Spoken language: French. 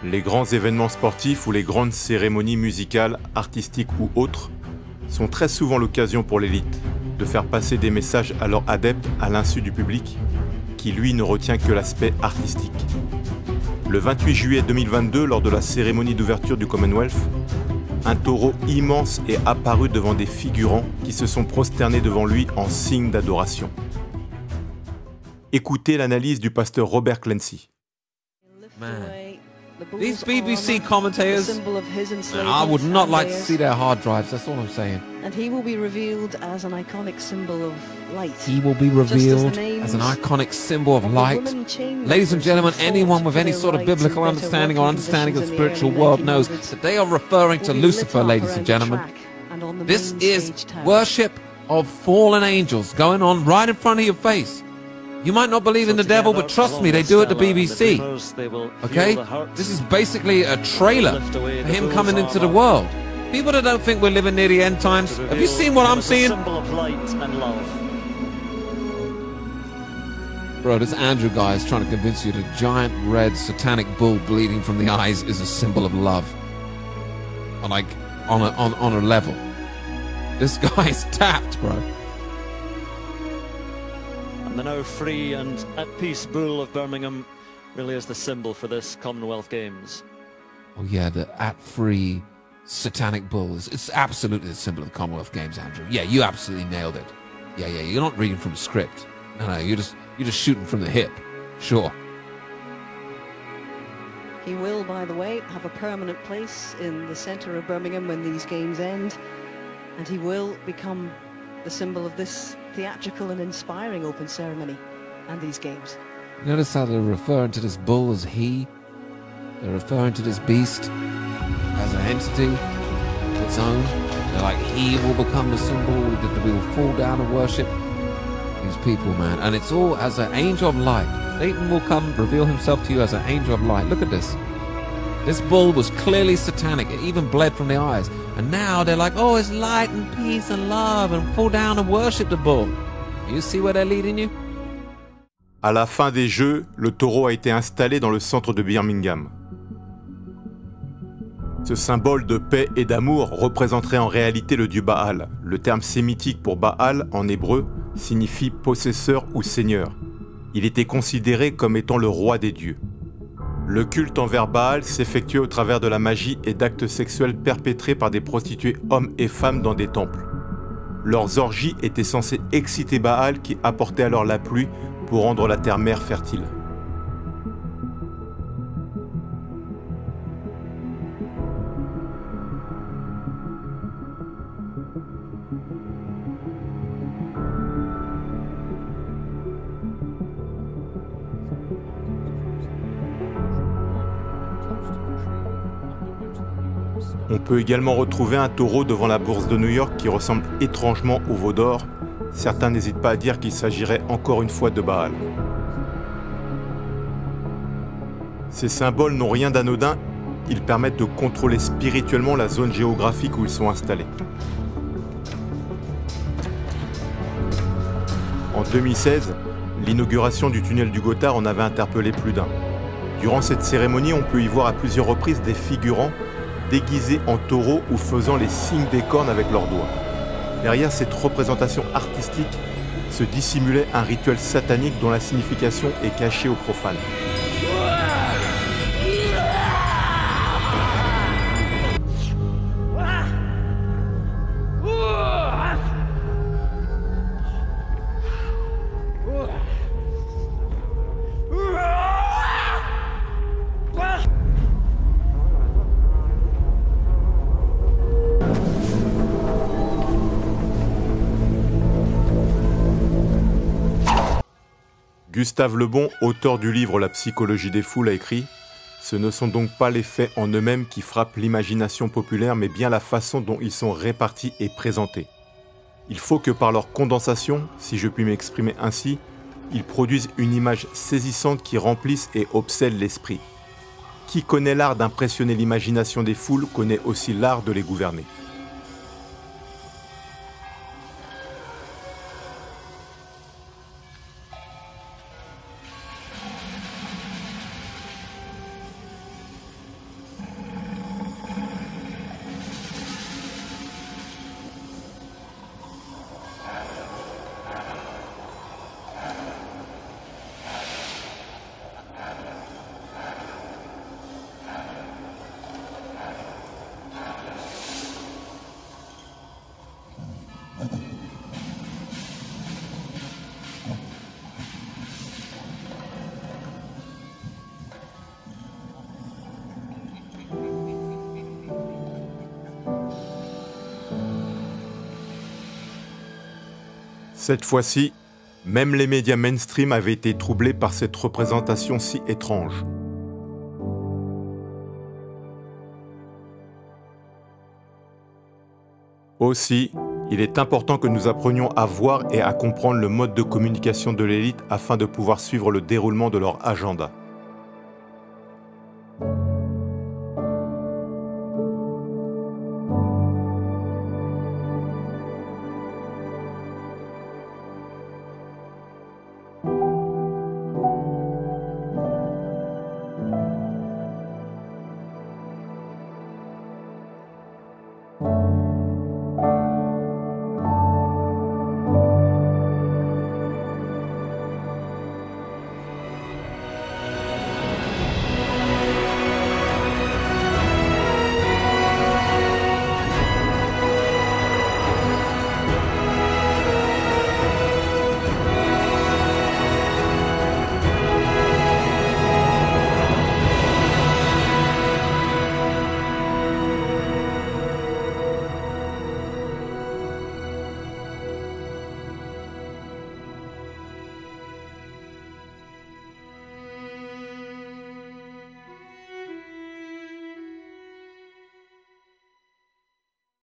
Les grands événements sportifs ou les grandes cérémonies musicales, artistiques ou autres sont très souvent l'occasion pour l'élite de faire passer des messages à leurs adeptes à l'insu du public, qui lui ne retient que l'aspect artistique. Le 28 juillet 2022, lors de la cérémonie d'ouverture du Commonwealth, un taureau immense est apparu devant des figurants qui se sont prosternés devant lui en signe d'adoration. Écoutez l'analyse du pasteur Robert Clancy. Man, these BBC commentators, man, I would not like to see their hard drives, that's all I'm saying. And he will be revealed as an iconic symbol of light. He will be revealed as an iconic symbol of light. Ladies and gentlemen, anyone with any sort of biblical understanding or understanding of the spiritual world knows that they are referring to Lucifer, ladies and gentlemen. This is worship of fallen angels going on right in front of your face. You might not believe in the devil, but trust me, they do at the BBC. Okay? This is basically a trailer for him coming into the world. People that don't think we're living near the end times, have you seen what I'm seeing? Bro, this Andrew guy is trying to convince you that a giant red satanic bull bleeding from the eyes is a symbol of love. Like, on a level. This guy is tapped, bro. And the now free and at peace bull of Birmingham really is the symbol for this Commonwealth Games. Oh yeah, the at-free satanic bull it's absolutely the symbol of the Commonwealth Games, Andrew. Yeah, you absolutely nailed it. Yeah, you're not reading from a script. No, you're just shooting from the hip. Sure. He will, by the way, have a permanent place in the centre of Birmingham when these games end, and he will become the symbol of this theatrical and inspiring open ceremony and these games. Notice how they're referring to this bull as he. They're referring to this beast as an entity of its own. They're like, he will become the symbol that we will fall down and worship. These people, man. And it's all as an angel of light. Satan will come, reveal himself to you as an angel of light. Look at this. This bull was clearly satanic. It even bled from the eyes. And now they're like, oh, it's light and peace and love, and fall down and worship the bull. You see where they're leading you? À la fin des Jeux, le taureau a été installé dans le centre de Birmingham. Ce symbole de paix et d'amour représenterait en réalité le dieu Baal. Le terme sémitique pour Baal, en hébreu, signifie possesseur ou seigneur. Il était considéré comme étant le roi des dieux. Le culte envers Baal s'effectuait au travers de la magie et d'actes sexuels perpétrés par des prostituées hommes et femmes dans des temples. Leurs orgies étaient censées exciter Baal qui apportait alors la pluie pour rendre la terre mère fertile. On peut également retrouver un taureau devant la bourse de New York qui ressemble étrangement au veau d'or. Certains n'hésitent pas à dire qu'il s'agirait encore une fois de Baal. Ces symboles n'ont rien d'anodin, ils permettent de contrôler spirituellement la zone géographique où ils sont installés. En 2016, l'inauguration du tunnel du Gothard en avait interpellé plus d'un. Durant cette cérémonie, on peut y voir à plusieurs reprises des figurants déguisés en taureaux ou faisant les signes des cornes avec leurs doigts. Derrière cette représentation artistique se dissimulait un rituel satanique dont la signification est cachée aux profanes. Gustave Le Bon, auteur du livre La psychologie des foules, a écrit « Ce ne sont donc pas les faits en eux-mêmes qui frappent l'imagination populaire, mais bien la façon dont ils sont répartis et présentés. Il faut que par leur condensation, si je puis m'exprimer ainsi, ils produisent une image saisissante qui remplisse et obsède l'esprit. Qui connaît l'art d'impressionner l'imagination des foules connaît aussi l'art de les gouverner. » Cette fois-ci, même les médias mainstream avaient été troublés par cette représentation si étrange. Aussi, il est important que nous apprenions à voir et à comprendre le mode de communication de l'élite afin de pouvoir suivre le déroulement de leur agenda.